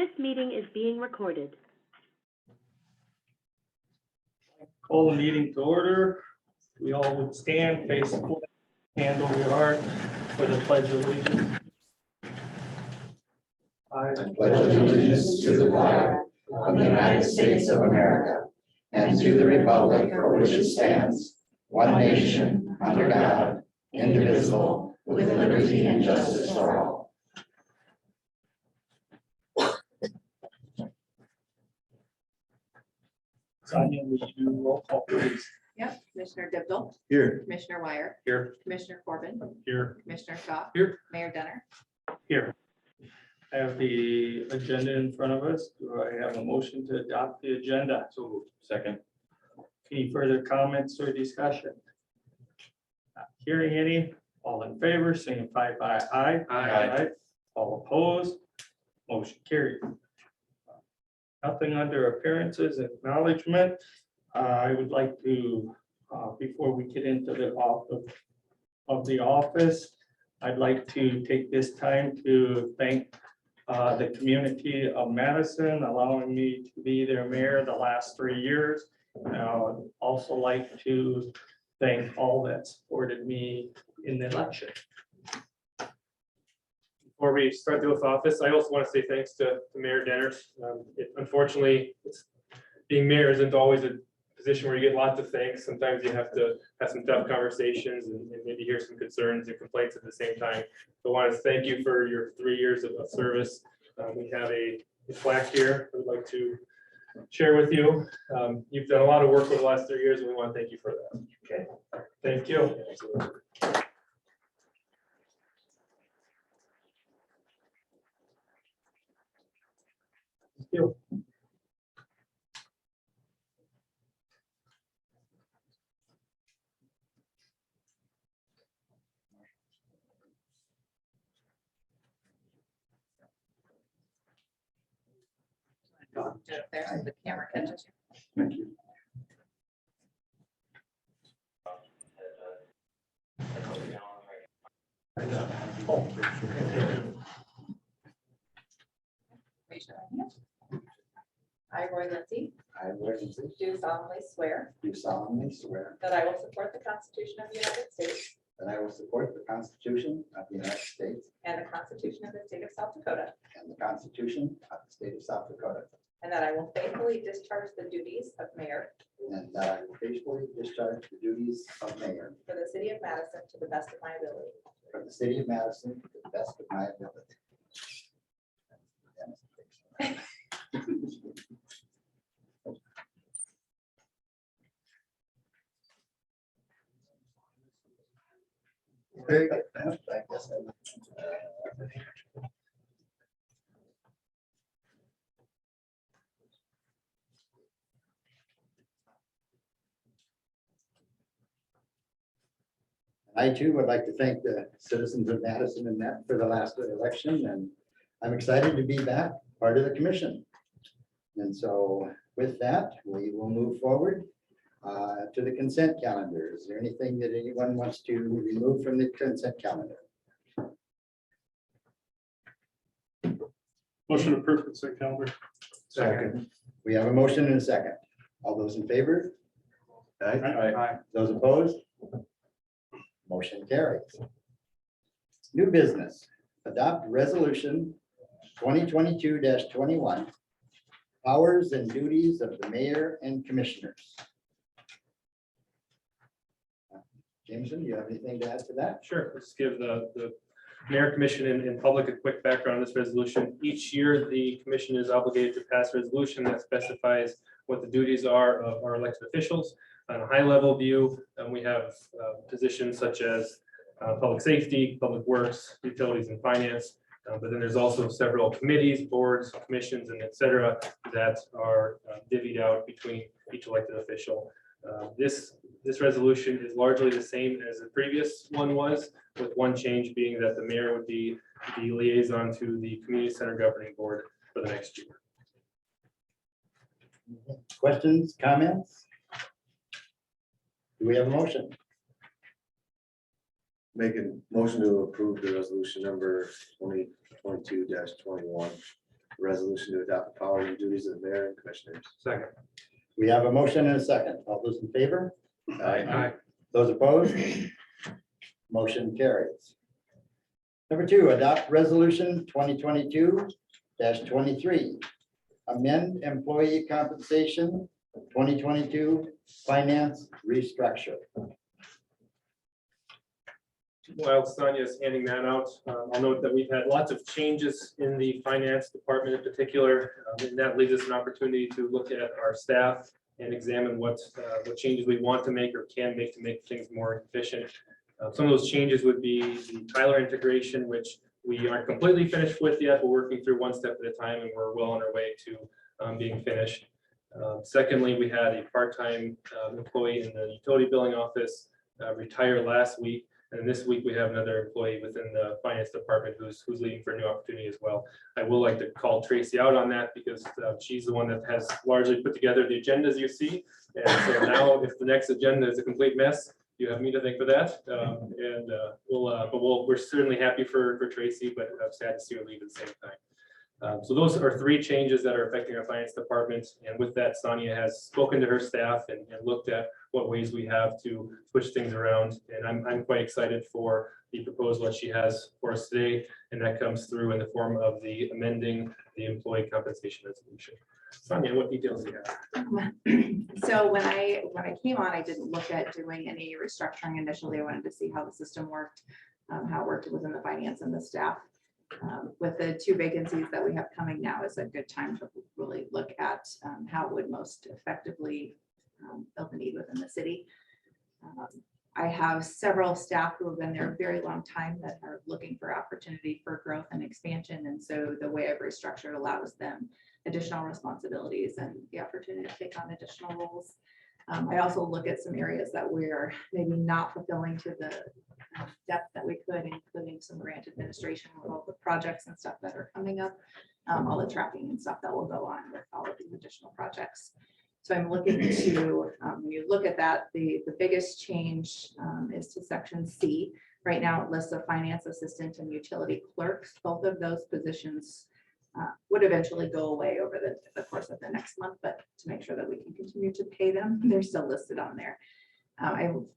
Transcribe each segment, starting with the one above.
This meeting is being recorded. Call the meeting to order. We all would stand, face the flag, hand over your heart for the pledge of allegiance. I pledge allegiance to the flag of the United States of America and to the republic for which it stands, one nation, under God, indivisible, with liberty and justice for all. Sonia, would you do roll call, please? Yep, Commissioner Dibble, Here. Commissioner Wire, Here. Commissioner Corbin, Here. Commissioner Shaw. Here. Mayor Denner. Here. I have the agenda in front of us. Do I have a motion to adopt the agenda? So second. Any further comments or discussion? Not hearing any. All in favor, signify by aye. Aye. All opposed, motion carried. Nothing under appearances and acknowledgement. I would like to, before we get into the office, I'd like to take this time to thank the community of Madison, allowing me to be their mayor the last 3 years. I'd also like to thank all that supported me in the election. Before we start the oath of office, I also want to say thanks to Mayor Denner. Unfortunately, being mayor isn't always a position where you get lots of thanks. Sometimes you have to have some tough conversations and maybe hear some concerns and complaints at the same time. So I want to thank you for your 3 years of service. We have a plaque here I would like to share with you. You've done a lot of work over the last 3 years, and we want to thank you for that. Okay, thank you. Thank you. Do it there so the camera catches you. Thank you. Raise your right hand. I, Roy Lindsay, I, Lindsay, do solemnly swear do solemnly swear that I will support the Constitution of the United States that I will support the Constitution of the United States and the Constitution of the State of South Dakota, and the Constitution of the State of South Dakota, and that I will faithfully discharge the duties of mayor and that I will faithfully discharge the duties of mayor for the city of Madison to the best of my ability. for the city of Madison to the best of my ability. Very good. I guess I too would like to thank the citizens of Madison and that for the last election, and I'm excited to be back part of the commission. And so with that, we will move forward to the consent calendar. Is there anything that anyone wants to remove from the consent calendar? Motion to approve consent calendar. Second. We have a motion and a second. All those in favor? Aye. Those opposed? Motion carries. New business, adopt resolution 2022-21, powers and duties of the mayor and commissioners. Jameson, do you have anything to add to that? Sure, let's give the mayor, commission, and public a quick background on this resolution. Each year, the commission is obligated to pass a resolution that specifies what the duties are of our elected officials. On a high level view, we have positions such as public safety, public works, utilities, and finance. But then there's also several committees, boards, commissions, and et cetera, that are divvied out between each elected official. This resolution is largely the same as the previous one was, with one change being that the mayor would be the liaison to the community center governing board for the next year. Questions, comments? Do we have a motion? Make a motion to approve the resolution number 2022-21 resolution to adopt the powers and duties of the mayor and commissioners. Second. We have a motion and a second. All those in favor? Aye. Those opposed? Motion carries. Number 2, adopt resolution 2022-23. Amend employee compensation 2022 finance restructure. While Sonia is handing that out, I'll note that we've had lots of changes in the finance department in particular. And that leaves us an opportunity to look at our staff and examine what changes we want to make or can make to make things more efficient. Some of those changes would be the Tyler integration, which we aren't completely finished with yet. We're working through one step at a time and we're well on our way to being finished. Secondly, we had a part-time employee in the utility billing office retire last week. And this week we have another employee within the finance department who's leaving for a new opportunity as well. I will like to call Tracy out on that because she's the one that has largely put together the agendas you see. And so now if the next agenda is a complete mess, you have me to thank for that. We're certainly happy for Tracy, but I'm sad to see her leave at the same time. So those are 3 changes that are affecting our finance department. And with that, Sonia has spoken to her staff and looked at what ways we have to push things around. And I'm quite excited for the proposal that she has for us today. And that comes through in the form of the amending the employee compensation resolution. Sonia, what details do you have? So when I came on, I didn't look at doing any restructuring initially. I wanted to see how the system worked, how it worked within the finance and the staff. With the 2 vacancies that we have coming now is a good time to really look at how it would most effectively fill the need within the city. I have several staff who have been there a very long time that are looking for opportunity for growth and expansion. And so the way I've restructured allows them additional responsibilities and the opportunity to take on additional roles. I also look at some areas that we're maybe not fulfilling to the depth that we could, including some grant administration with all the projects and stuff that are coming up, all the tracking and stuff that will go on with all of these additional projects. So I'm looking to, when you look at that, the biggest change is to section C. Right now it lists a finance assistant and utility clerks. Both of those positions would eventually go away over the course of the next month, but to make sure that we can continue to pay them, they're still listed on there.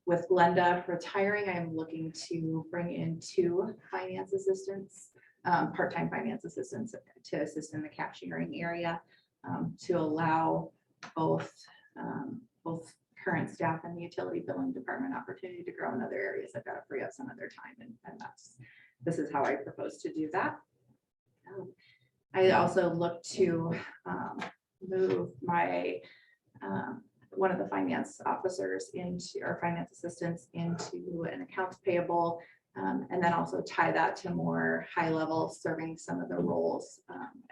With Glenda retiring, I'm looking to bring in 2 finance assistants, part-time finance assistants to assist in the cashiering area, to allow both current staff and the utility billing department opportunity to grow in other areas. I've got to free up some of their time, and this is how I propose to do that. I also look to move my one of the finance officers into, or finance assistants into an accounts payable, and then also tie that to more high level serving some of the roles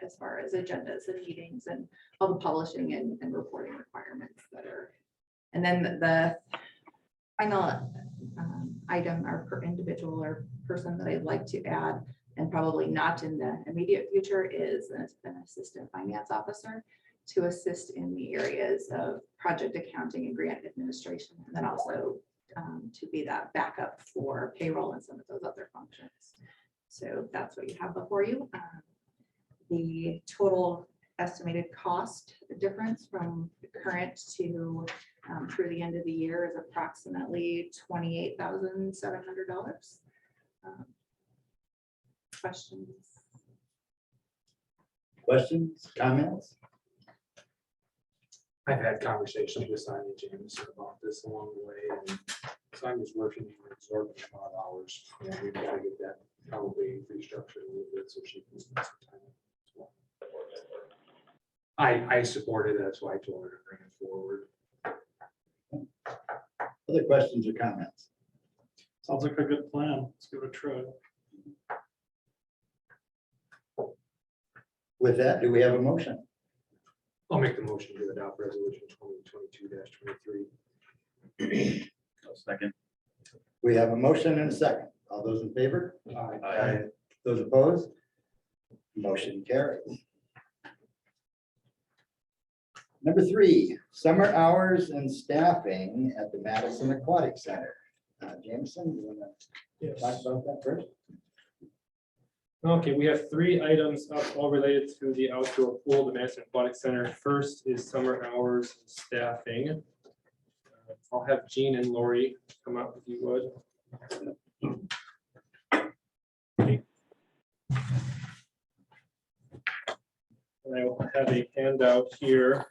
as far as agendas and meetings and all the publishing and reporting requirements that are. And then the final item or per individual or person that I'd like to add, and probably not in the immediate future, is an assistant finance officer to assist in the areas of project accounting and grant administration, and then also to be that backup for payroll and some of those other functions. So that's what you have before you. The total estimated cost difference from the current to through the end of the year is approximately $28,700. Questions? Questions, comments? I've had conversations with Sonia Jameson about this along the way, and Sonia's working an exorbitant amount of hours. And we've got to get that probably restructured a little bit so she can spend some time as well. I supported it, that's why I told her to bring it forward. Other questions or comments? Sounds like a good plan. Let's give it a try. With that, do we have a motion? I'll make the motion to adopt resolution 2022-23. Second. We have a motion and a second. All those in favor? Aye. Those opposed? Motion carries. Number 3, summer hours and staffing at the Madison Aquatic Center. Jameson, you want to talk about that first? Okay, we have 3 items up, all related to the outdoor pool, the Madison Aquatic Center. First is summer hours and staffing. I'll have Jean and Lori come up if you would. And I will have a handout here.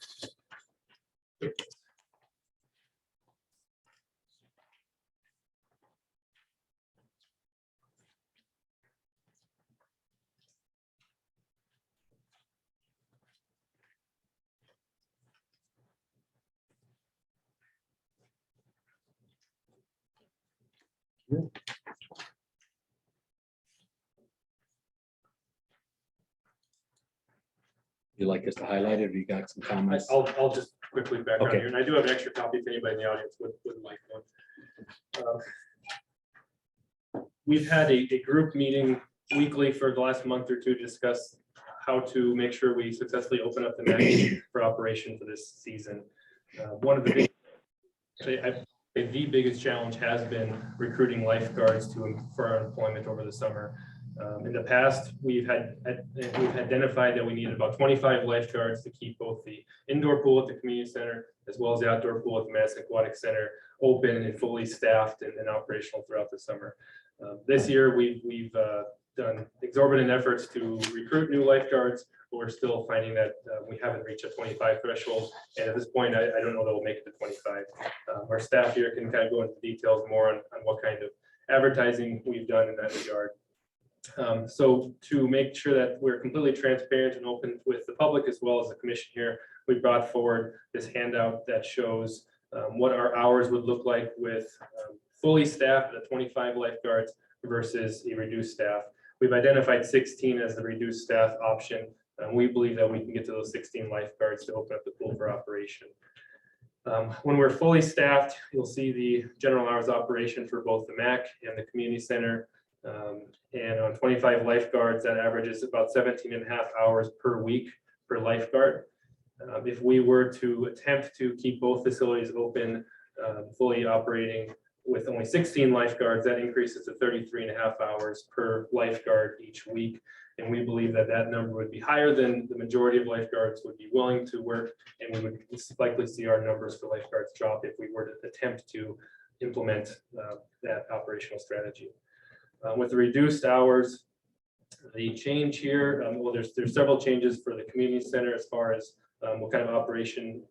You like us to highlight it, or you got some comments? I'll just quickly back on Okay. here, and I do have an extra copy if anybody in the audience would like one. We've had a group meeting weekly for the last month or two to discuss how to make sure we successfully open up the MAC for operation for this season. One of the big, the biggest challenge has been recruiting lifeguards for our employment over the summer. In the past, we've identified that we needed about 25 lifeguards to keep both the indoor pool at the community center as well as the outdoor pool at the Madison Aquatic Center open and fully staffed and operational throughout the summer. This year, we've done exorbitant efforts to recruit new lifeguards, but we're still finding that we haven't reached a 25 threshold. And at this point, I don't know that we'll make it to 25. Our staff here can kind of go into details more on what kind of advertising we've done in that regard. So to make sure that we're completely transparent and open with the public as well as the commission here, we brought forward this handout that shows what our hours would look like with fully staffed at 25 lifeguards versus a reduced staff. We've identified 16 as the reduced staff option. We believe that we can get to those 16 lifeguards to open up the pool for operation. When we're fully staffed, you'll see the general hours operation for both the MAC and the community center. And on 25 lifeguards, that averages about 17.5 hours per week per lifeguard. If we were to attempt to keep both facilities open, fully operating with only 16 lifeguards, that increases to 33.5 hours per lifeguard each week. And we believe that that number would be higher than the majority of lifeguards would be willing to work. And we would likely see our numbers for lifeguards drop if we were to attempt to implement that operational strategy. With the reduced hours, the change here, well, there's several changes for the community center as far as what kind of operating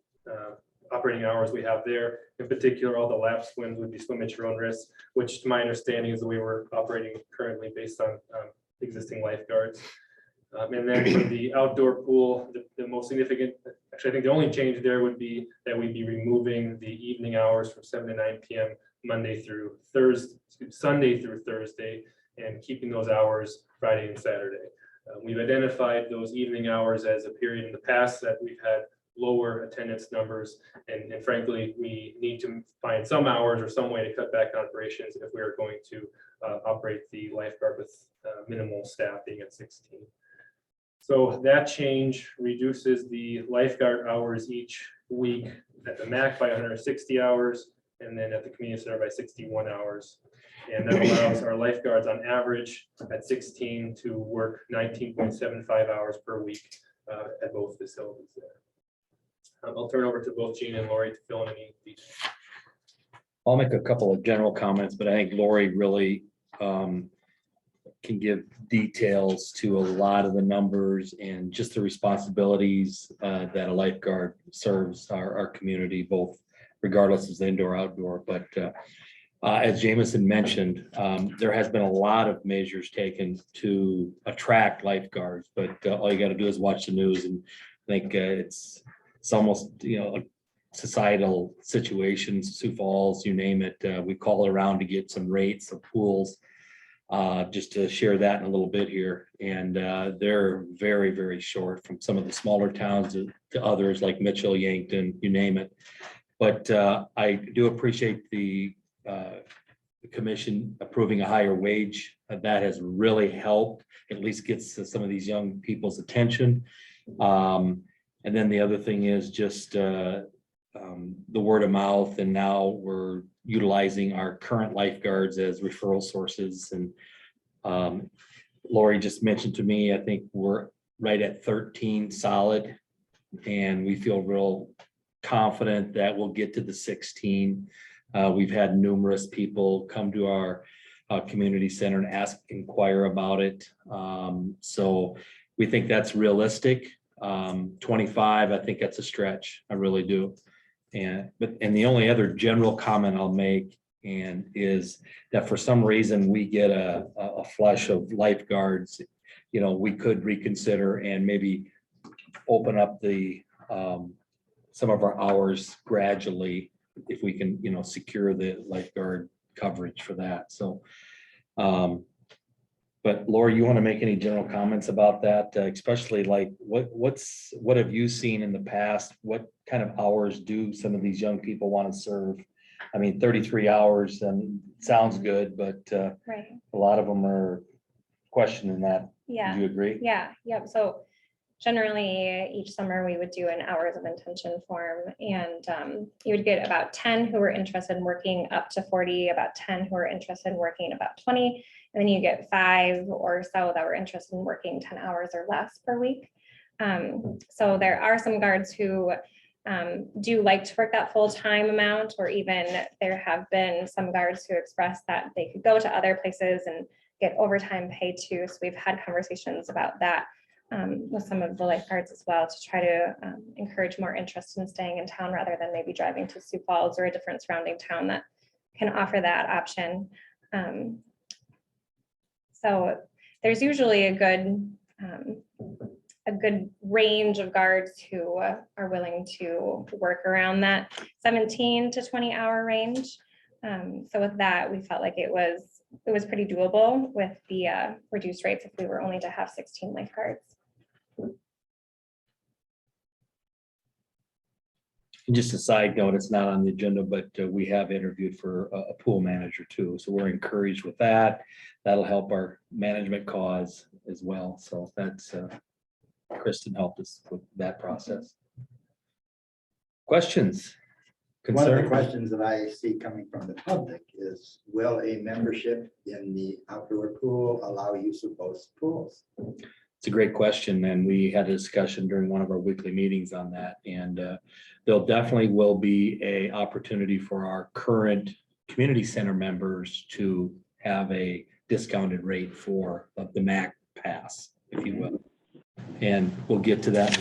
hours we have there. In particular, all the lap swims would be swim at your own risk, which to my understanding is the way we're operating currently based on existing lifeguards. And then for the outdoor pool, the most significant, actually I think the only change there would be that we'd be removing the evening hours from 7 to 9 p.m. Sunday through Thursday, and keeping those hours Friday and Saturday. We've identified those evening hours as a period in the past that we've had lower attendance numbers, and frankly, we need to find some hours or some way to cut back on operations if we are going to operate the lifeguard with minimal staff being at 16. So that change reduces the lifeguard hours each week at the MAC by 160 hours, and then at the community center by 61 hours. And that allows our lifeguards on average at 16 to work 19.75 hours per week at both facilities there. I'll turn over to both Gene and Lori to fill in any details. I'll make a couple of general comments, but I think Lori really can give details to a lot of the numbers and just the responsibilities that a lifeguard serves our community, both regardless of the indoor or outdoor. But as Jameson mentioned, there has been a lot of measures taken to attract lifeguards, but all you got to do is watch the news, and I think it's almost, a societal situations, Sioux Falls, you name it. We call around to get some rates of pools, just to share that in a little bit here. And they're very, very short from some of the smaller towns to others like Mitchell, Yankton, you name it. But I do appreciate the commission approving a higher wage. That has really helped, at least gets some of these young people's attention. And then the other thing is just the word of mouth. And now we're utilizing our current lifeguards as referral sources. And Lori just mentioned to me, I think we're right at 13 solid. And we feel real confident that we'll get to the 16. We've had numerous people come to our community center and inquire about it. So we think that's realistic. 25, I think that's a stretch. I really do. And the only other general comment I'll make is that for some reason we get a flush of lifeguards, we could reconsider and maybe open up the some of our hours gradually if we can, secure the lifeguard coverage for that. So, but Laura, you want to make any general comments about that, especially like what have you seen in the past? What kind of hours do some of these young people want to serve? I mean, 33 hours sounds good, but Right. a lot of them are questioning that. Yeah. Do you agree? Yeah. Yep. So generally each summer we would do an hours of intention form, and you would get about 10 who were interested in working up to 40, about 10 who were interested in working about 20. And then you get 5 or so that were interested in working 10 hours or less per week. So there are some guards who do like to work that full-time amount, or even there have been some guards who expressed that they could go to other places and get overtime pay too. So we've had conversations about that with some of the lifeguards as well, to try to encourage more interest in staying in town rather than maybe driving to Sioux Falls or a different surrounding town that can offer that option. So there's usually a good range of guards who are willing to work around that 17 to 20 hour range. So with that, we felt like it was pretty doable with the reduced rates if we were only to have 16 lifeguards. And just a side note, it's not on the agenda, but we have interviewed for a pool manager too. So we're encouraged with that. That'll help our management cause as well. So that's Kristen helped us with that process. Questions? One of the Concerns? questions that I see coming from the public is, will a membership in the outdoor pool allow use of both pools? It's a great question, and we had a discussion during one of our weekly meetings on that. And there'll definitely will be a opportunity for our current community center members to have a discounted rate for the MAC pass, if you will. And we'll get to that.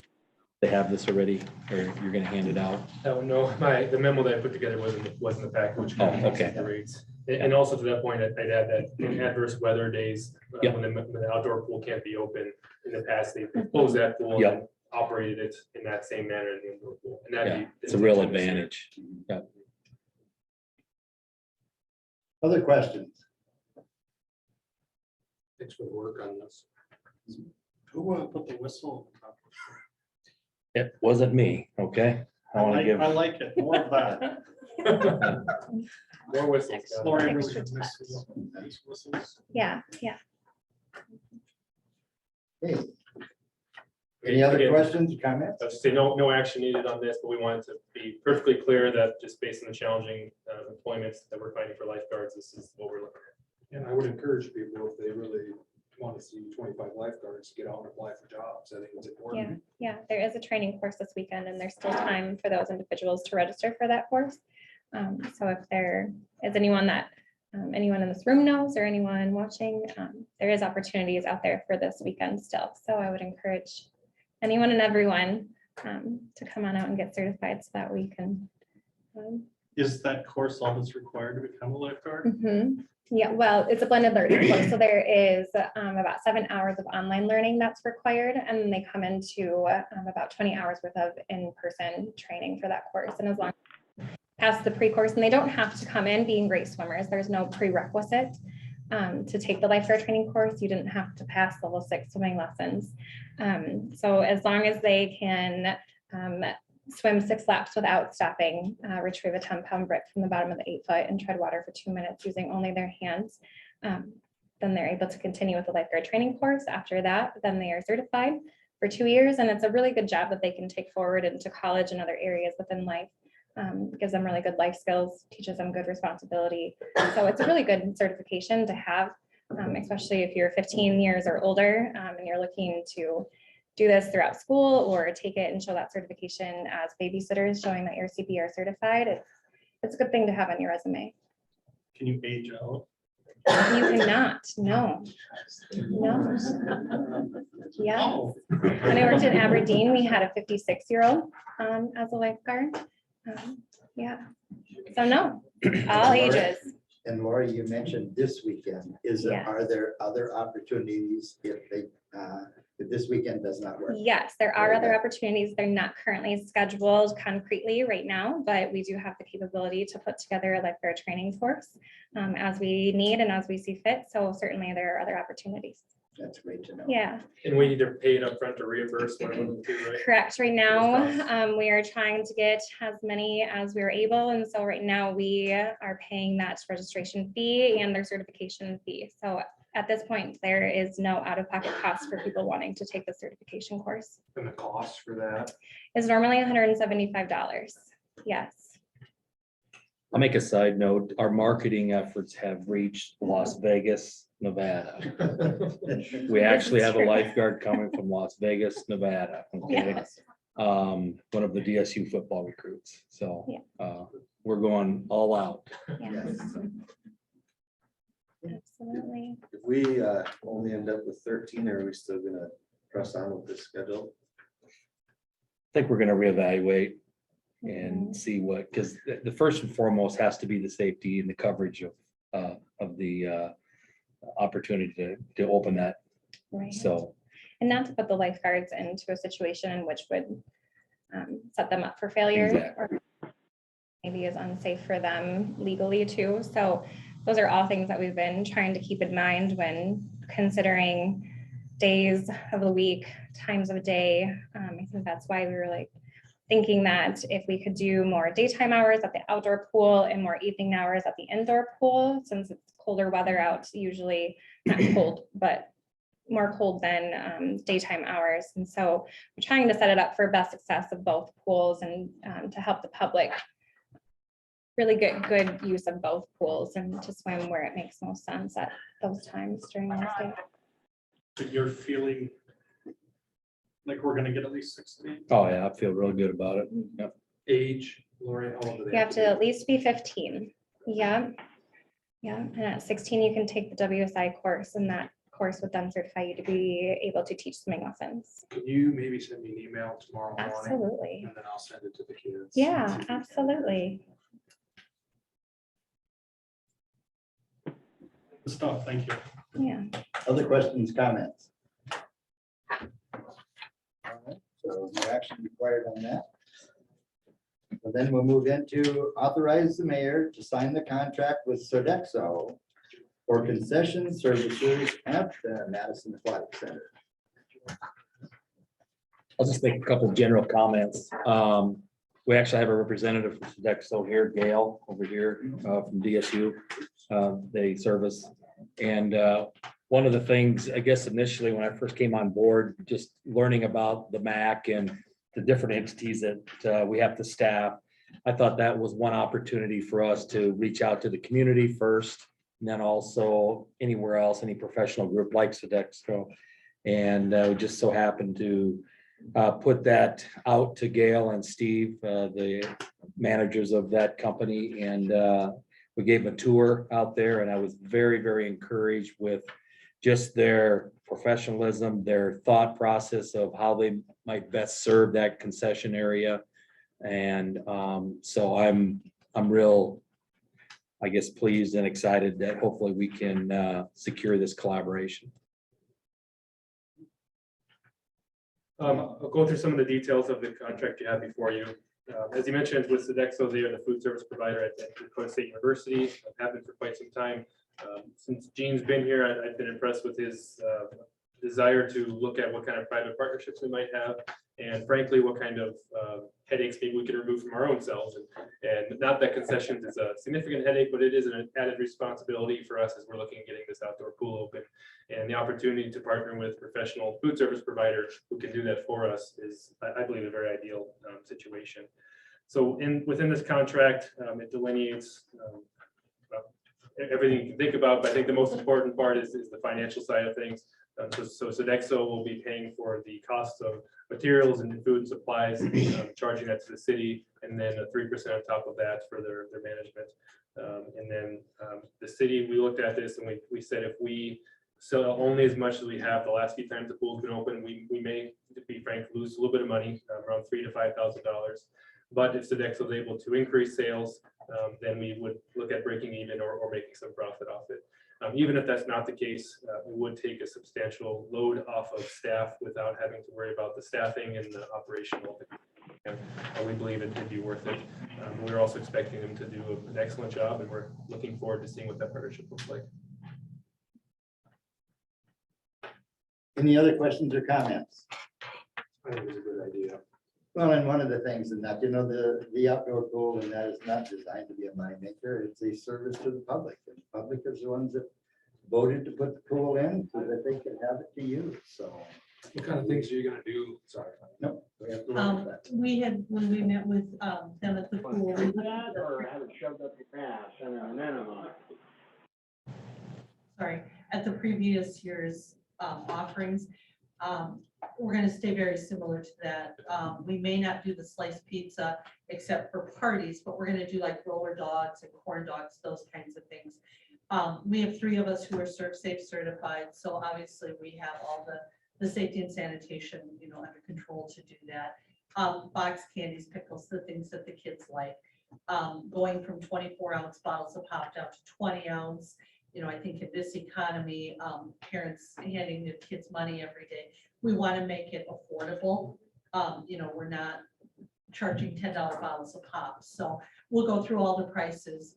They have this already, or you're going to hand it out? Oh, no, the memo that I put together wasn't the package. Oh, okay. The rates. And also to that point, I'd add that in adverse weather days, Yep. when the outdoor pool can't be open, in the past, they've closed that pool Yep. and operated it in that same manner in the indoor pool. And that'd Yeah, be. it's a real advantage. Other questions? Thanks for the work on this. Who put the whistle? It wasn't me, okay? I want to give. like it, more of that. More whistles. Extra. Lori really Extra missed touch. these whistles. Yeah. Hey. Any other questions or comments? I would say no action needed on this, but we wanted to be perfectly clear that just based on the challenging employments that we're finding for lifeguards, this is what we're looking at. And I would encourage people, if they really want to see 25 lifeguards, get out and apply for jobs. I think it's important. Yeah, there is a training course this weekend, and there's still time for those individuals to register for that course. So if there is anyone in this room knows, or anyone watching, there is opportunities out there for this weekend still. So I would encourage anyone and everyone to come on out and get certified so that we can. Is that course all that's required to become a lifeguard? Mhm. Yeah, well, it's a blended learning course. So there is about 7 hours of online learning that's required, and then they come into about 20 hours worth of in-person training for that course. And as long as they pass the pre-course, and they don't have to come in being great swimmers, there's no prerequisite to take the lifeguard training course. You didn't have to pass level 6 swimming lessons. So as long as they can swim 6 laps without stopping, retrieve a 10-pound brick from the bottom of the 8-foot and tread water for 2 minutes using only their hands, then they're able to continue with the lifeguard training course. After that, then they are certified for 2 years, and it's a really good job that they can take forward into college and other areas within life. Gives them really good life skills, teaches them good responsibility. So it's a really good certification to have. especially if you're 15 years or older and you're looking to do this throughout school or take it and show that certification as babysitters, showing that you're CPR certified. It's a good thing to have on your resume. Can you age out? You cannot, no. No. Yeah. When I worked in Aberdeen, we had a 56-year-old as a lifeguard. Yeah. So no, all ages. And Lori, you mentioned this weekend. Yes. Are there other opportunities if this weekend does not work? Yes, there are other opportunities. They're not currently scheduled concretely right now, but we do have the capability to put together a lifeguard training course as we need and as we see fit. So certainly there are other opportunities. That's great to know. Yeah. And we either pay it upfront or reimburse one of them too, right? Correct. Right now, we are trying to get as many as we're able. And so right now we are paying that registration fee and their certification fee. So at this point, there is no out-of-pocket cost for people wanting to take the certification course. And the cost for that? It's normally $175. Yes. I'll make a side note. Our marketing efforts have reached Las Vegas, Nevada. We actually have a lifeguard coming from Las Vegas, Nevada. Okay. Yes. One of the DSU football recruits. So we're going all out. Yes. Absolutely. If we only end up with 13, are we still gonna press on with this schedule? I think we're gonna reevaluate and see what, because the first and foremost has to be the safety and the coverage of the opportunity to open that. Right. So, And not to put the lifeguards into a situation in which would set them up for failure. Exactly. Or maybe is unsafe for them legally too. So those are all things that we've been trying to keep in mind when considering days of the week, times of day. I think that's why we were like thinking that if we could do more daytime hours at the outdoor pool and more evening hours at the indoor pool, since it's colder weather out, usually not cold, but more cold than daytime hours. And so we're trying to set it up for best success of both pools and to help the public really get good use of both pools and to swim where it makes most sense at those times during the day. But you're feeling like we're gonna get at least 60 oh yeah, I feel real good about it. Yep. Age, Lori, how old do they? You have to at least be 15. Yeah. Yeah. And at 16, you can take the WSI course, and that course would then certify you to be able to teach swimming lessons. Can you maybe send me an email tomorrow morning? Absolutely. And then I'll send it to the kids. Yeah, absolutely. Good stuff. Thank you. Yeah. Other questions, comments? All right, so no action required on that. Well, then we'll move into authorize the mayor to sign the contract with Sodexo for concession services at the Madison Aquatic Center. I'll just make a couple of general comments. We actually have a representative from Sodexo here, Gail, over here from DSU. They service. And one of the things, I guess initially when I first came on board, just learning about the MAC and the different entities that we have to staff, I thought that was one opportunity for us to reach out to the community first, and then also anywhere else, any professional group like Sodexo. And we just so happened to put that out to Gail and Steve, the managers of that company, and we gave them a tour out there, and I was very, very encouraged with just their professionalism, their thought process of how they might best serve that concession area. And so I'm real, I guess, pleased and excited that hopefully we can secure this collaboration. I'll go through some of the details of the contract you have before you. As you mentioned, with Sodexo, they are the food service provider at Dakota State University. I've had them for quite some time. Since Gene's been here, I've been impressed with his desire to look at what kind of private partnerships we might have, and frankly, what kind of headaches maybe we could remove from our own selves. And not that concessions is a significant headache, but it is an added responsibility for us as we're looking at getting this outdoor pool open. And the opportunity to partner with a professional food service provider who can do that for us is, I believe, a very ideal situation. So within this contract, it delineates everything you can think about, but I think the most important part is the financial side of things. So Sodexo will be paying for the cost of materials and food and supplies, charging that to the city, and then a 3% on top of that for their management. And then the city, we looked at this and we said if we sell only as much as we have the last few times the pool's been open, we may, to be frank, lose a little bit of money, around $3,000 to $5,000. But if Sodexo is able to increase sales, then we would look at breaking even or making some profit off it. Even if that's not the case, it would take a substantial load off of staff without having to worry about the staffing and the operational. And we believe it'd be worth it. We're also expecting them to do an excellent job, and we're looking forward to seeing what that partnership looks like. Any other questions or comments? I think it's a good idea. Well, and one of the things in that, the outdoor pool, and that is not designed to be a money maker. It's a service to the public. And the public is the ones that voted to put the pool in so that they can have it to use. So, What kind of things are you gonna do? Sorry. no, we have to look at that. We had, when we met with them at the pool, we That or have it shoved up your ass and a minimum. sorry, at the previous year's offerings. We're gonna stay very similar to that. We may not do the sliced pizza except for parties, but we're gonna do like roller dogs and corn dogs, those kinds of things. We have 3 of us who are Serve Safe certified, so obviously we have all the safety and sanitation, under control to do that. Box candies, pickles, the things that the kids like. Going from 24-ounce bottles of pop down to 20-ounce. I think in this economy, parents handing their kids money every day, we want to make it affordable. We're not charging $10 bottles of pop. So we'll go through all the prices,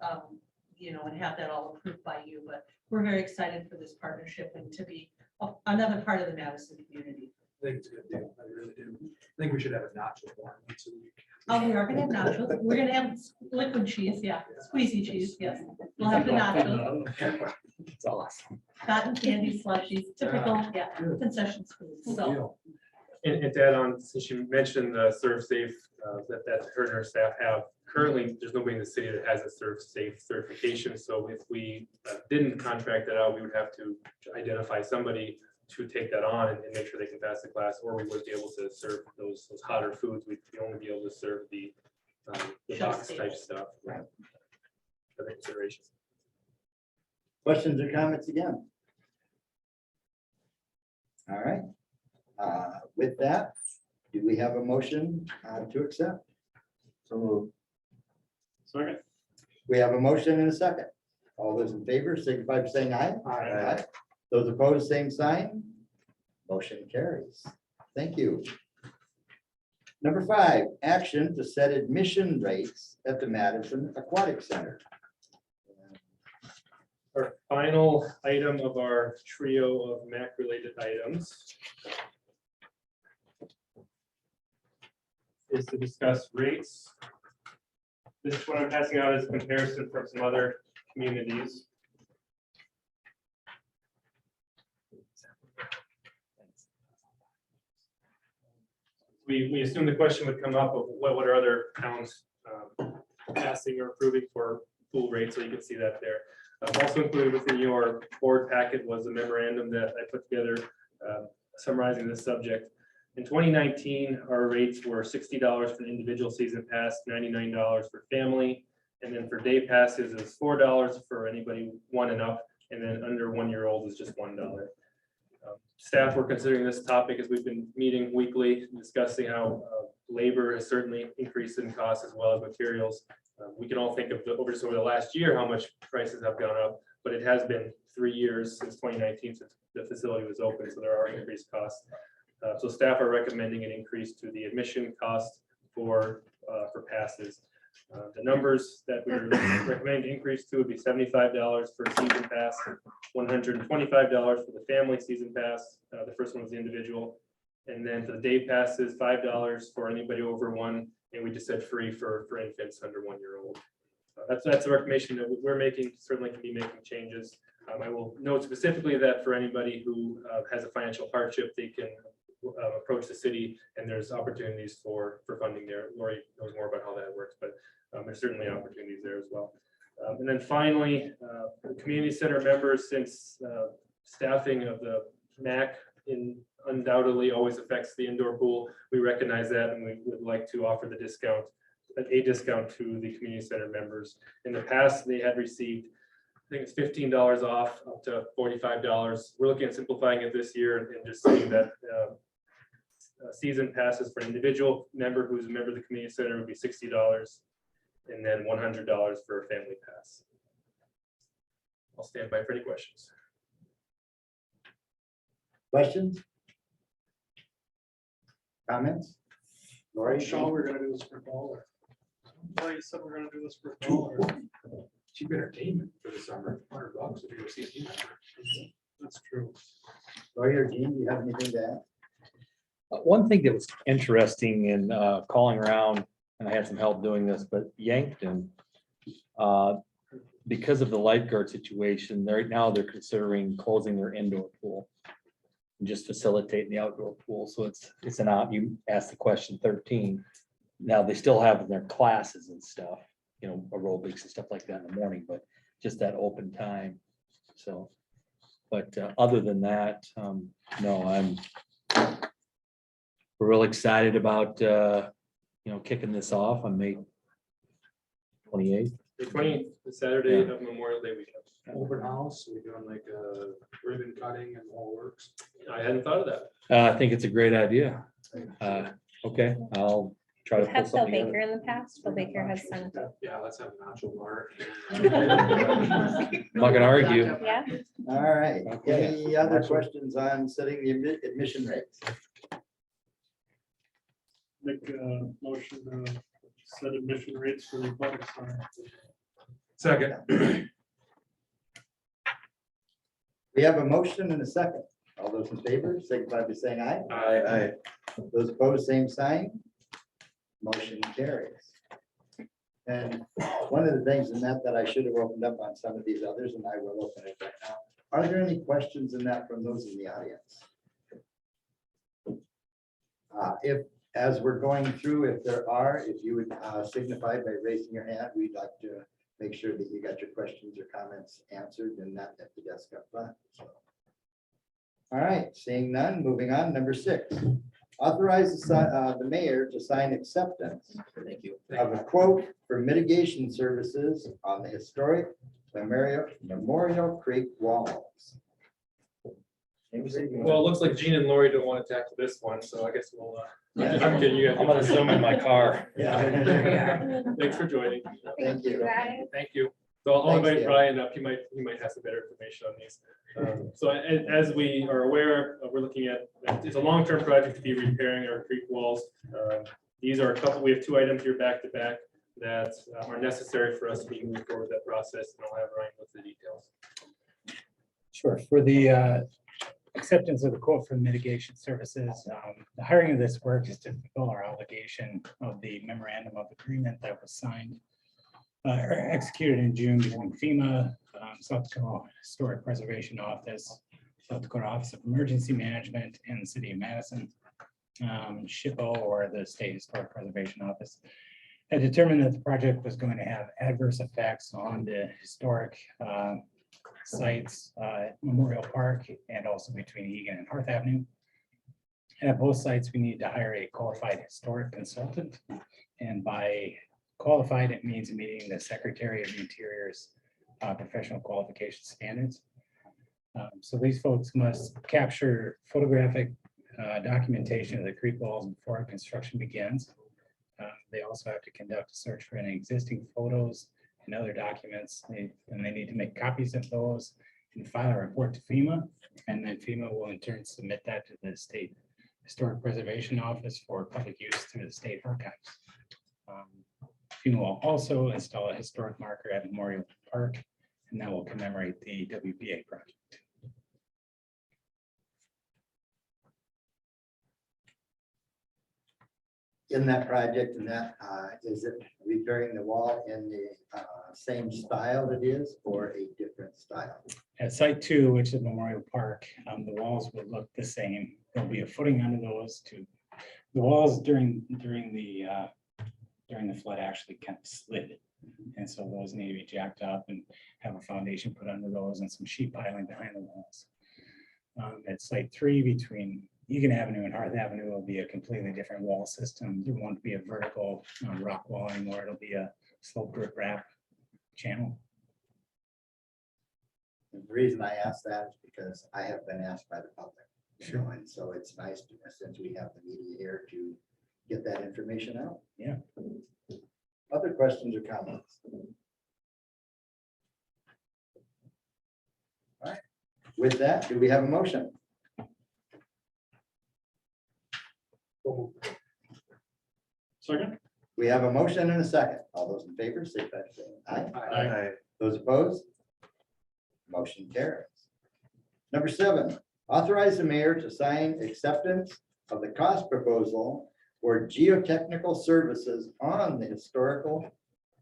and have that all approved by you. But we're very excited for this partnership and to be another part of the Madison community. I think it's a good deal. I really do. I think we should have a nacho bar once a week. Oh, we are gonna have nachos. We're gonna have liquid cheese, yeah, squeezy cheese, yes. We'll have the nachos, It's awesome. cotton candy slushies, typical, yeah, concession foods, Good so. deal. And to add on, since you mentioned the Serve Safe that her and her staff have, currently, there's nobody in the city that has a Serve Safe certification. So if we didn't contract that out, we would have to identify somebody to take that on and make sure they can pass the class, or we would be able to serve those hotter foods. We'd only be able to serve the box type stuff. Right. For the consideration. Questions or comments again? All right. With that, do we have a motion to accept? So moved. Second. We have a motion and a second. All those in favor, signify by saying aye. Aye. Those opposed, same sign. Motion carries. Thank you. Number 5, action to set admission rates at the Madison Aquatic Center. Our final item of our trio of MAC-related items is to discuss rates. This is what I'm passing out as a comparison from some other communities. We assumed the question would come up of what are other towns passing or approving for pool rates, so you can see that there. Also included within your board packet was a memorandum that I put together summarizing this subject. In 2019, our rates were $60 for the individual season pass, $99 for family, and then for day passes is $4 for anybody 1 and up, and then under 1-year-old is just $1. Staff were considering this topic as we've been meeting weekly, discussing how labor has certainly increased in cost as well as materials. We can all think of over the last year how much prices have gone up, but it has been 3 years since 2019 since the facility was open, so there are increased costs. So staff are recommending an increase to the admission cost for passes. The numbers that we're recommending to increase to would be $75 for a season pass, $125 for the family season pass. The first one was the individual. And then for the day passes, $5 for anybody over 1. And we just said free for infants under 1-year-old. That's a recommendation that we're making, certainly can be making changes. I will note specifically that for anybody who has a financial hardship, they can approach the city and there's opportunities for funding there. Lori knows more about how that works, but there's certainly opportunities there as well. And then finally, the community center members, since staffing of the MAC undoubtedly always affects the indoor pool, we recognize that and we would like to offer the discount, a discount to the community center members. In the past, they had received, I think it's $15 off up to $45. We're looking at simplifying it this year and just saying that season passes for an individual member who's a member of the community center would be $60 and then $100 for a family pass. I'll stand by for any questions. Questions? Comments? Lori? Sean, we're gonna do this for $1. Well, you said we're gonna do this for $1. Cheap entertainment for the summer, $100 if you go see a team member. That's true. Lori or Dean, do you have anything to add? One thing that was interesting in calling around, and I had some help doing this, but Yankton, because of the lifeguard situation, right now they're considering closing their indoor pool and just facilitating the outdoor pool. So it's an op. You asked the question 13. Now they still have their classes and stuff, you know, aerobics and stuff like that in the morning, but just that open time. So, but other than that, no, we're real excited about, kicking this off on May 28th. The 20th, the Saturday of Memorial Day weekend. Open house, we doing like a ribbon cutting and all works. I hadn't thought of that. I think it's a great idea. Okay, I'll try to We've pull had Phil something Baker together. in the past. Phil Baker has sent, Yeah, let's have a nacho bar. I'm not gonna argue. yeah. All right, Okay. any other questions on setting the admission rates? Make a motion to set admission rates for the Aquatic Center. Second. We have a motion and a second. All those in favor, signify by saying aye. Aye. Those opposed, same sign. Motion carries. And one of the things in that I should have opened up on some of these others, and I will open it right now. Are there any questions in that from those in the audience? If, as we're going through, if there are, if you would signify by raising your hand, we'd like to make sure that you got your questions or comments answered and that at the desk up front. So. All right, seeing none, moving on, number 6. Authorize the mayor to sign acceptance of a quote for mitigation services on the historic Memorial Creek walls. Well, it looks like Gene and Lori don't want to tackle this one, so I guess we'll. Yeah. I'm kidding you. I'm gonna zoom in my car. Yeah. Thanks for joining. Thank you. Guys. Thank you. So I'll Thanks, invite Dan. Brian up. He might have some better information on these. So as we are aware, we're looking at, it's a long-term project to be repairing our creek walls. These are a couple, we have 2 items here back to back that are necessary for us to be moving forward with that process. And I'll have Ryan with the details. Sure. For the acceptance of the quote for mitigation services, the hiring of this work is to fulfill our obligation of the memorandum of agreement that was signed or executed in June between FEMA, South Dakota Historic Preservation Office, South Dakota Office of Emergency Management, and the City of Madison. SHPO, or the State Historic Preservation Office, had determined that the project was going to have adverse effects on the historic sites at Memorial Park and also between Egan and Hearth Avenue. At both sites, we need to hire a qualified historic consultant, and by qualified, it means meeting the Secretary of the Interior's professional qualification standards. So these folks must capture photographic documentation of the creek walls before construction begins. They also have to conduct a search for any existing photos and other documents, and they need to make copies of those and file a report to FEMA, and then FEMA will in turn submit that to the State Historic Preservation Office for public use through the state archives. FEMA will also install a historic marker at Memorial Park, and that will commemorate the WPA project. In that project, and that is it repairing the wall in the same style it is, or a different style? At Site 2, which is Memorial Park, the walls will look the same. There'll be a footing under those to the walls during the flood actually kind of slid And so those need to be jacked up and have a foundation put under those and some sheet piling behind the walls. At site 3 between Egan Avenue and Hearth Avenue will be a completely different wall system. There won't be a vertical rock wall anymore. It'll be a slope drip wrap channel. And the reason I asked that is because I have been asked by the public. And so it's nice to, since we have the media here, to get that information out. Yeah. Other questions or comments? All right. With that, do we have a motion? Second? We have a motion and a second. All those in favor, say by saying aye. Aye. Those opposed? Motion carries. Number 7, authorize the mayor to sign acceptance of the cost proposal for geotechnical services on the historical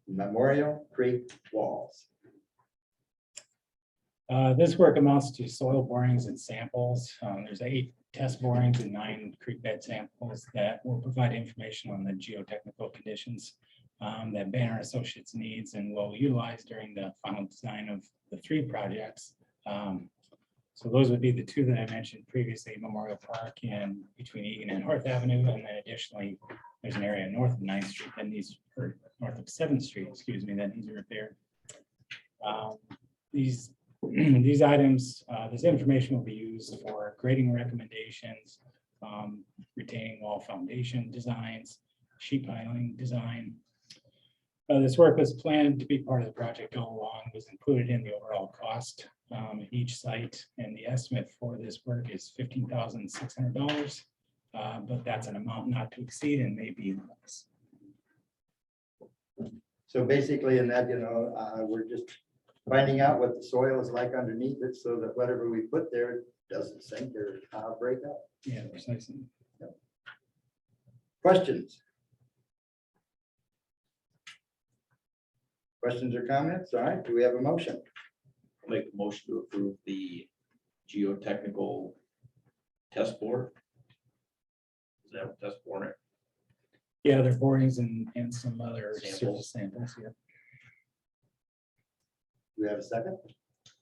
Memorial Creek walls. This work amounts to soil borings and samples. There's 8 test borings and 9 creek bed samples that will provide information on the geotechnical conditions that Banner Associates needs and will utilize during the final design of the 3 projects. So those would be the 2 that I mentioned previously, Memorial Park and between Egan and Hearth Avenue. And then additionally, there's an area north of 9th Street that needs, or north of 7th Street, excuse me, that needs a repair. These items, this information will be used for grading recommendations, retaining wall foundation designs, sheet piling design. This work was planned to be part of the project all along, was included in the overall cost at each site, and the estimate for this work is $15,600. But that's an amount not to exceed and may be less. So basically in that, we're just finding out what the soil is like underneath it so that whatever we put there doesn't sink or break up. Yeah, precisely. Questions? Questions or comments? All right, do we have a motion? Make a motion to approve the geotechnical test board. Is that what test board? Yeah, there are borings and some other Samples. surface samples here. Do we have a second?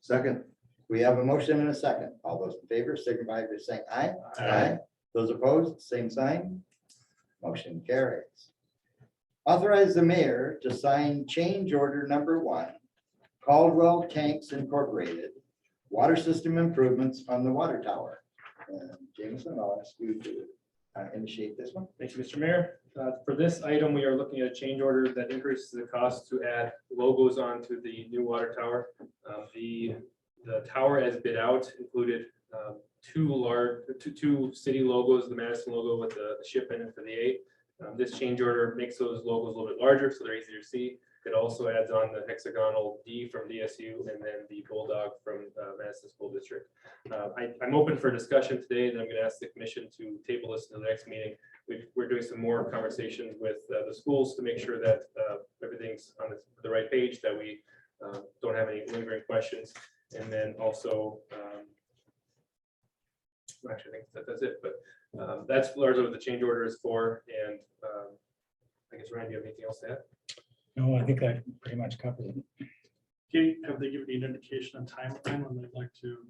Second. We have a motion and a second. All those in favor signify by saying aye. Aye. Those opposed, same sign. Motion carries. Authorize the mayor to sign change order number 1, Caldwell Tanks Incorporated, water system improvements on the water tower. And Jameson, I'll ask you to initiate this one. Thank you, Mr. Mayor. For this item, we are looking at a change order that increases the cost to add logos onto the new water tower. The tower as bid out included 2 city logos, the Madison logo with the ship in it for the 8. This change order makes those logos a little bit larger, so they're easier to see. It also adds on the hexagonal D from DSU and then the bulldog from Madison School District. I'm open for discussion today, and I'm going to ask the commission to table this to the next meeting. We're doing some more conversations with the schools to make sure that everything's on the right page, that we don't have any lingering questions. And then also, actually, I think that's it, but that's largely what the change order is for. And I guess, Ryan, do you have anything else to add? No, I think that pretty much covers it. Kate, have they given you an indication on timeline when they'd like to?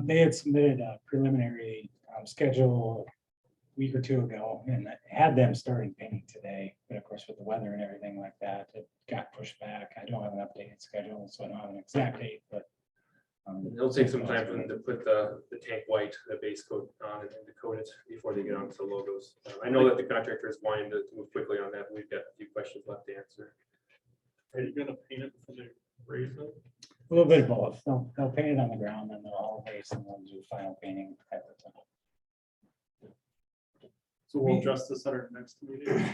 They had submitted a preliminary schedule a week or 2 ago and had them starting painting today. But of course, with the weather and everything like that, it got pushed back. I don't have an updated schedule, so I don't have an exact date, but It'll take some time for them to put the tank white, the base coat on and to coat it before they get onto the logos. I know that the contractor is wanting to move quickly on that. We've got a few questions left to answer. Are you gonna paint it before they raise it? a little bit of both. They'll paint it on the ground and they'll all base and then do final painting at the top. So we'll address this at our next meeting,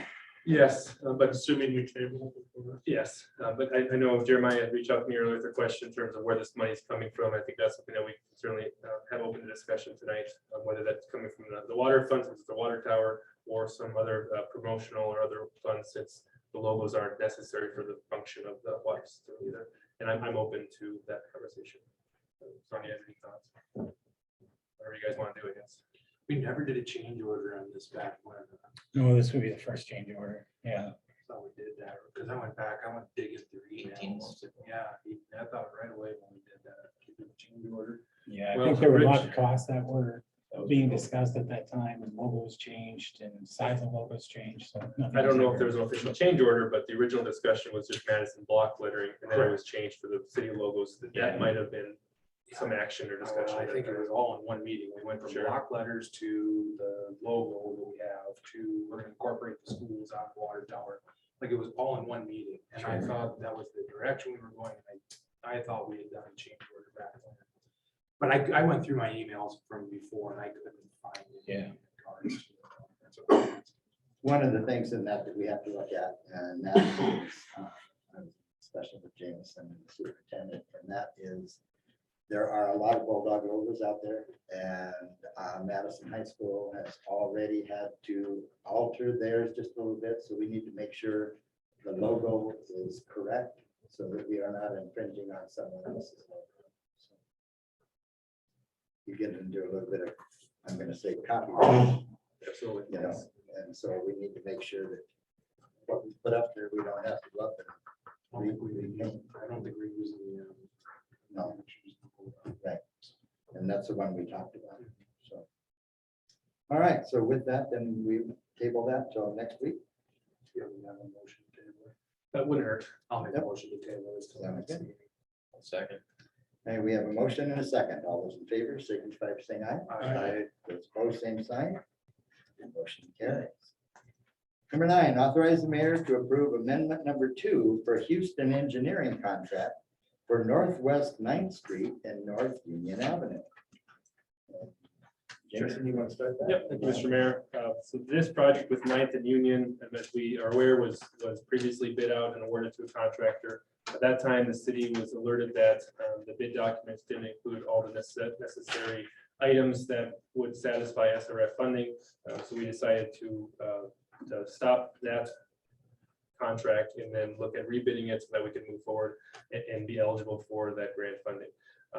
Yes, but assuming we table it before. yes, but I know Jeremiah had reached out to me earlier with a question in terms of where this money is coming from. I think that's something that we can certainly have open to discussion tonight, whether that's coming from the water fund, since it's the water tower, or some other promotional or other funds, since the logos aren't necessary for the function of the water system either. And I'm open to that conversation. Sonia, any thoughts? Whatever you guys want to do, I guess. We never did a change order on this back when. No, this would be the first change order. Yeah. So we did that, because I went back, I went digging through emails. Yeah, I thought right away when we did that, the change order. Yeah, I Well, think there were a lot Rich- of costs that were being discussed at that time, and logos changed and size of logos changed, so. nothing I don't know if was there was an official change order, but the original discussion was just Madison block lettering, and then it was changed for the city logos. That might have been some action or discussion. I think it was all in one meeting. We went from Sure. block letters to the logo that we have to, we're gonna incorporate the schools on water tower. Like it was all in one meeting, and I thought that was the direction we were going, and I thought we had done a change order back then. But I went through my emails from before and I couldn't find any Yeah. cards. That's okay. One of the things in that we have to look at, and that is, especially with Jameson and the superintendent, and that is, there are a lot of Bulldog logos out there, and Madison High School has already had to alter theirs just a little bit, so we need to make sure the logo is correct, so that we are not infringing on someone else's logo. So you get into a little bit of, I'm gonna say, copyright. Absolutely. You know, and so we need to make sure that what we put up there, we don't have to go up I don't think we're using the. No. Right. And that's the one we talked about, so. All right, so with that, then we table that till next week. Yeah, we have a motion to table. That wouldn't hurt. I'll make a Yep. motion to table this till Sounds next good. meeting. Second. And we have a motion and a second. All those in favor, signify by saying aye. Aye. Those opposed, same sign. Motion carries. Number 9, authorize the mayor to approve amendment number 2 for Houston engineering contract for Northwest 9th Street and North Union Avenue. Jason, you want to start that? Yep, thank you, Mr. Mayor. So this project with Ninth and Union, as we are aware, was previously bid out and awarded to a contractor. At that time, the city was alerted that the bid documents didn't include all the necessary items that would satisfy SRF funding. So we decided to stop that contract and then look at rebidding it so that we can move forward and be eligible for that grant funding.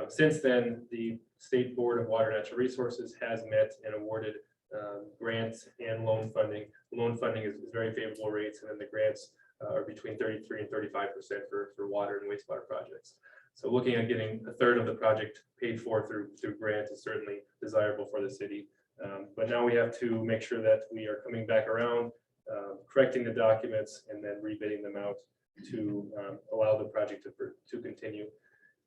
Since then, the State Board of Water and Natural Resources has met and awarded grants and loan funding. Loan funding is very favorable rates, and then the grants are between 33 and 35% for water and wastewater projects. So looking at getting a third of the project paid for through grants is certainly desirable for the city. But now we have to make sure that we are coming back around, correcting the documents, and then rebidding them out to allow the project to continue.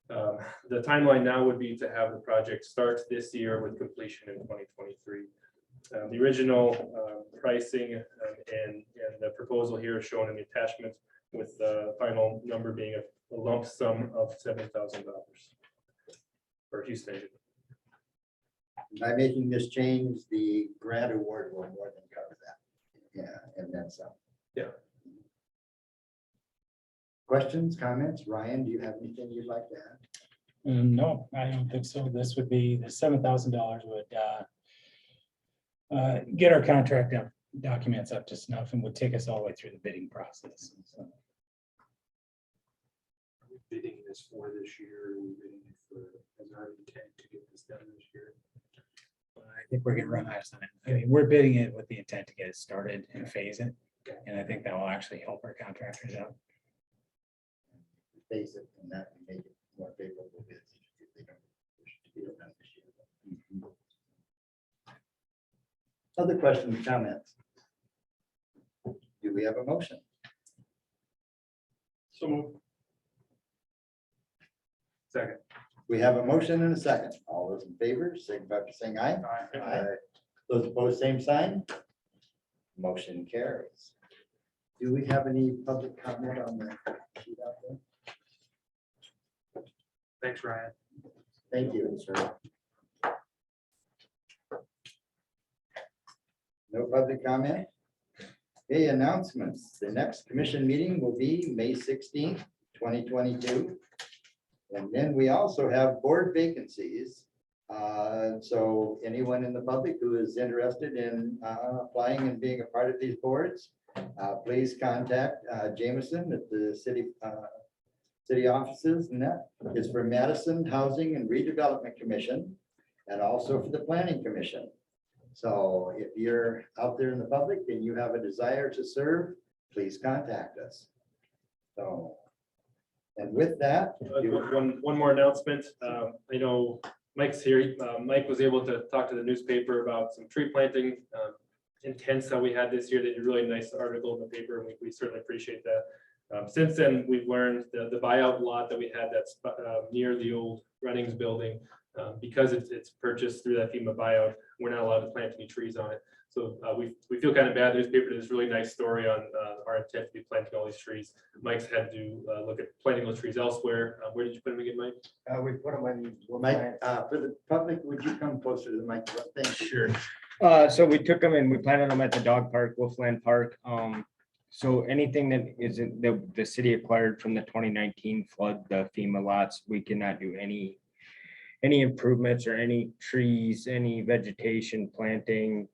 The timeline now would be to have the project start this year with completion in 2023. The original pricing and the proposal here is shown in the attachment, with the final number being a lump sum of $7,000 for Houston. By making this change, the grant award will more than cover that. Yeah, and then some. Yeah. Questions, comments? Ryan, do you have anything you'd like to add? No, I don't think so. This would be, the $7,000 would get our contract documents up to snuff and would take us all the way through the bidding process. So, Are we bidding this for this year? Are we bidding it for, as our intent to get this done this year? I think we're gonna run out of time. I mean, we're bidding it with the intent to get it started and phase it. And I think that will actually help our contractors out. Face it, and that would make it more favorable bids if they don't wish to be done this year. Other questions, comments? Do we have a motion? So moved. Second. We have a motion and a second. All those in favor, signify by saying aye. Aye. Those opposed, same sign. Motion carries. Do we have any public comment on the sheet out there? Thanks, Ryan. Thank you, sir. No public comment? Okay, announcements. The next commission meeting will be May 16th, 2022. And then we also have board vacancies. So anyone in the public who is interested in applying and being a part of these boards, please contact Jameson at the city offices, and that is for Madison Housing and Redevelopment Commission and also for the Planning Commission. So if you're out there in the public and you have a desire to serve please contact us. So, and with that, One more announcement. I know Mike's here. Mike was able to talk to the newspaper about some tree planting intents that we had this year. They did a really nice article in the paper, and we certainly appreciate that. Since then, we've learned the buyout lot that we had that's near the old Runnings building, because it's purchased through that FEMA buyout, we're not allowed to plant any trees on it. So we feel kind of bad. The newspaper did this really nice story on our intent to be planting all these trees. Mike's had to look at planting those trees elsewhere. Where did you put them again, Mike? we put them in, Mike, for the public, would you come closer to the mic? Thank you. Sure. So we took them and we planted them at the dog park, Wolfland Park. So anything that isn't the city acquired from the 2019 flood, the FEMA lots, we cannot do any improvements or any trees, any vegetation, planting,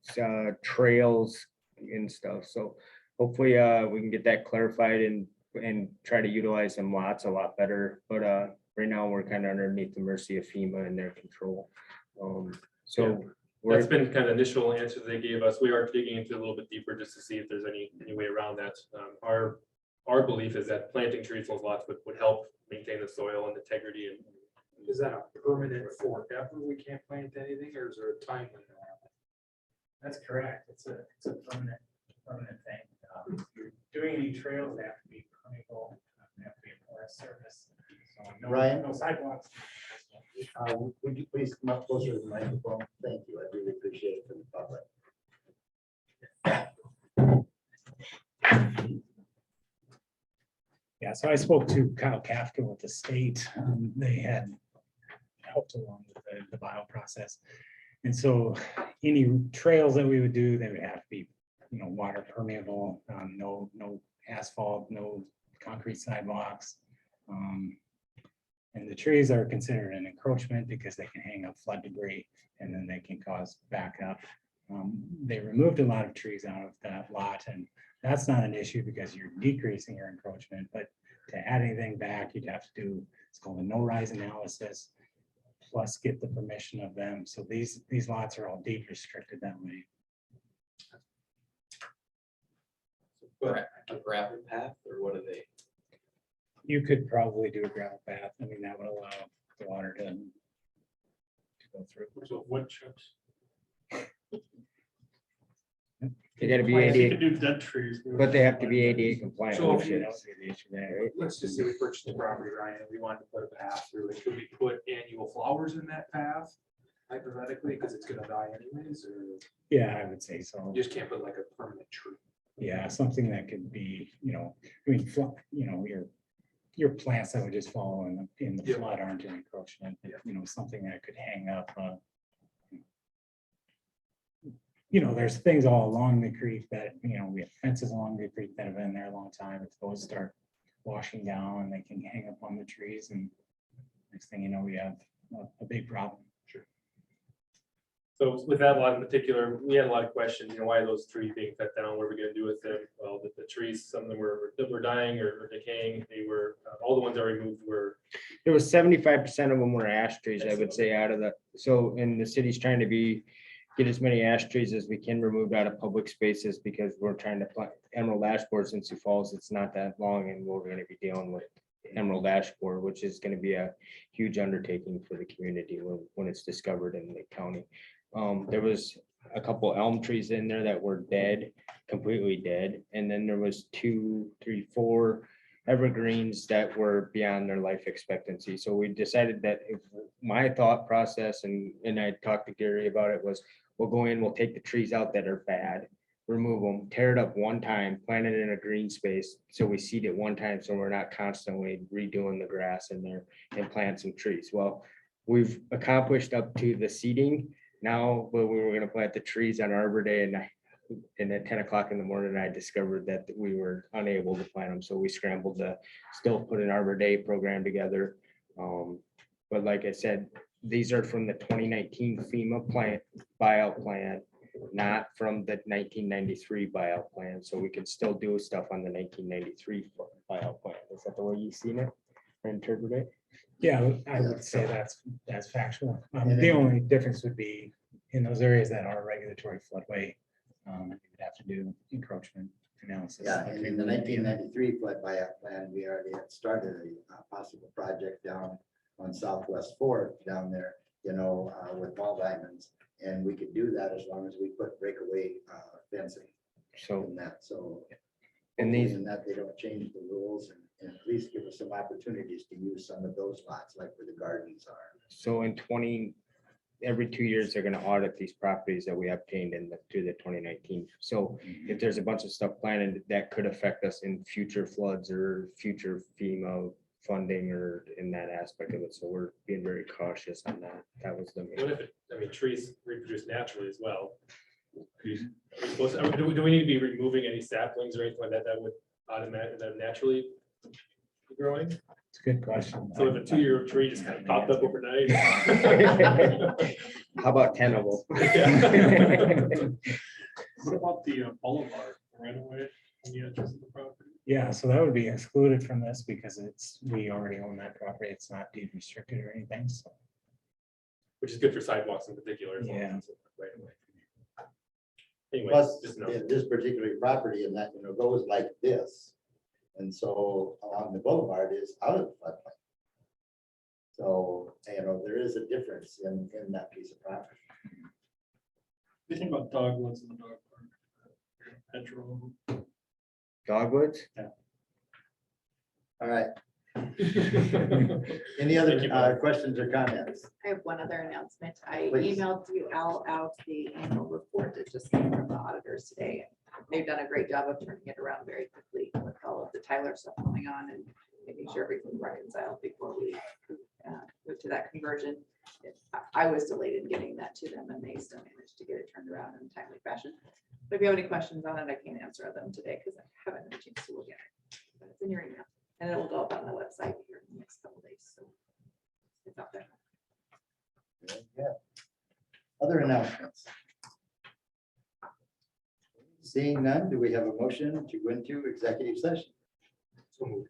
trails and stuff. So hopefully we can get that clarified and try to utilize them lots a lot better. But right now we're kind of underneath the mercy of FEMA and their control. That's been kind of initial answers they gave us. We are digging into a little bit deeper just to see if there's any way around that. Our belief is that planting trees on those lots would help maintain the soil and integrity. And Is that a permanent forever? We can't plant anything, or is there a time limit on it? That's correct. It's a permanent thing. If you're doing any trails, they have to be permeable, they have to be a forest service. So Ryan? no sidewalks. Would you please come up closer to the microphone? Thank you. I really appreciate it for the public. Yeah, so I spoke to Kyle Kafka with the state. They had helped along with the bio process. And so any trails that we would do, they would have to be, water permeable, no asphalt, no concrete sidewalks. And the trees are considered an encroachment because they can hang up flood debris and then they can cause backup. They removed a lot of trees out of that lot, and that's not an issue because you're decreasing your encroachment, but to add anything back, you'd have to do, it's called a no-rise analysis, plus get the permission of them. So these lots are all deed restricted that way. A gravel path, or what are they? You could probably do a gravel path. I mean, that would allow the water to go through. So wood chips. They gotta be You could ADA, do dead trees. but they have to be ADA compliant. So which if you- I don't see the issue there, right? Let's just say we purchased the property, Ryan, and we wanted to put a path through it. Could we put annual flowers in that path? Hypothetically, because it's gonna die anyways, or Yeah, I would say so. you just can't put like a permanent tree. Yeah, something that could be, I mean, your plants that would just fall in the Yeah. flood aren't an encroachment, but, something that could hang up. There's things all along the creek that, we have fences along the creek that have been there a long time. If those start washing down, they can hang up on the trees, and next thing you know, we have a big problem. So with that lot in particular, we had a lot of questions, why are those trees being cut down? What are we gonna do with them? Well, the trees, some of them were dying or decaying. They were, all the ones I removed were. There was 75% of them were ash trees, I would say, out of the, so, and the city's trying to get as many ash trees as we can removed out of public spaces because we're trying to plant emerald ash borer in Sioux Falls. It's not that long and we're gonna be dealing with emerald ash borer, which is gonna be a huge undertaking for the community when it's discovered in the county. There was a couple elm trees in there that were dead, completely dead. And then there was 2, 3, 4 evergreens that were beyond their life expectancy. So we decided that if my thought process, and I talked to Gary about it, was we'll go in, we'll take the trees out that are bad, remove them, tear it up one time, plant it in a green space. So we seed it one time, so we're not constantly redoing the grass in there, and plant some trees. Well, we've accomplished up to the seeding. Now, but we were gonna plant the trees on Arbor Day, and at 10 o'clock in the morning, I discovered that we were unable to plant them. So we scrambled to still put an Arbor Day program together. But like I said, these are from the 2019 FEMA buyout plan, not from the 1993 buyout plan. So we can still do stuff on the 1993 buyout plan. Is that the way you've seen it or interpret it? Yeah, I would say that's factual. The only difference would be in those areas that are regulatory floodway, you would have to do encroachment analysis. analysis. Yeah, and in the 1993 flood buyout plan, we already had started a possible project down on Southwest Fourth down there, with ball diamonds. And we could do that as long as we put breakaway fencing So, in that, so. and these, In that they don't change the rules and at least give us some opportunities to use some of those lots, like where the gardens are. so in every 2 years, they're gonna audit these properties that we obtained through the 2019. So if there's a bunch of stuff planned that could affect us in future floods or future FEMA funding or in that aspect of it, so we're being very cautious on that. That was the What main. if trees reproduce naturally as well? Do we need to be removing any saplings or anything like that that would automatically, naturally be growing? It's a good question. So if a 2-year tree just kind of popped up overnight. How about 10 of them? What about the boulevard right away on the edges of the property? Yeah, so that would be excluded from this because we already own that property. It's not deed restricted or anything, so. Which is good for sidewalks in particular. as long as Yeah. it's right away. Anyway, Plus, just know. this particular property and that, goes like this. And so along the boulevard is out of the floodplain. So, there is a difference in that piece of property. You think about dogwoods in the dog park? Petrol. Dogwoods? All right. Any other questions or comments? I have one other announcement. I Please. emailed you all out the annual report that just came from the auditors today. They've done a great job of turning it around very quickly with all of the Tyler stuff going on and making sure everything reconciled before we move to that conversion. I was delayed in getting that to them and they still managed to get it turned around in a timely fashion. But if you have any questions on it, I can't answer them today because I haven't had a chance to look at it. But it's in your email and it will go up on the website here in the next couple of days. So it's out there. Yeah. Other announcements? Seeing none, do we have a motion to go into executive session? So moved.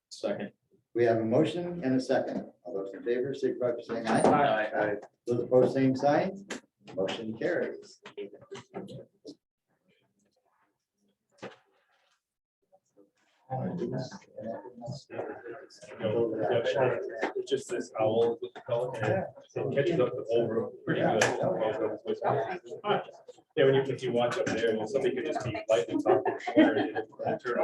Second. We have a motion and a second. All those in favor, signify by saying aye. Aye. Those opposed, same sign. Motion carries. It's just this owl, what they call it, and it catches up the whole room pretty good. Yeah, if you watch up there, well, somebody could just be lightly talking.